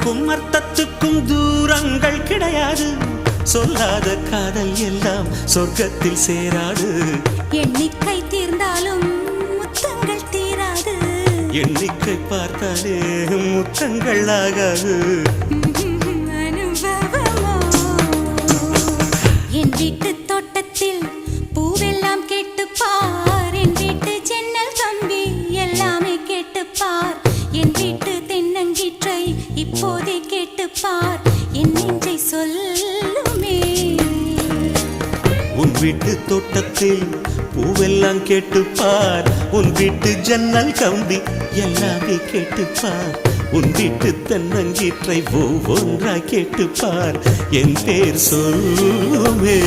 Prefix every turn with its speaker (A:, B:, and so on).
A: அர்த்தத்துக்கும் அர்த்தத்துக்கும் தூரங்கள் கிடையாது. சொல்லாத காதல் எல்லாம் சொர்க்கத்தில் சேராது.
B: எண்ணிக்கை தீர்ந்தாலும் முத்தங்கள் தீராது.
A: எண்ணிக்கை பார்த்தாலே முத்தங்கள் ஆகாது.
B: என் வீட்டு தோட்டத்தில் பூவெல்லாம் கேட்டுப்பார். என் வீட்டு ஜன்னல் கம்பி எல்லாமே கேட்டுப்பார். என் வீட்டு தென்னங்கீற்றை இப்போதே கேட்டுப்பார். என் நெஞ்சை சொல்லுமே.
A: உன் வீட்டு தோட்டத்தில் பூவெல்லாம் கேட்டுப்பார். உன் வீட்டு ஜன்னல் கம்பி எல்லாமே கேட்டுப்பார். உன் வீட்டு தென்னங்கீற்றை ஒவ்வொன்றா கேட்டுப்பார். என் பேர் சொல்லுமே.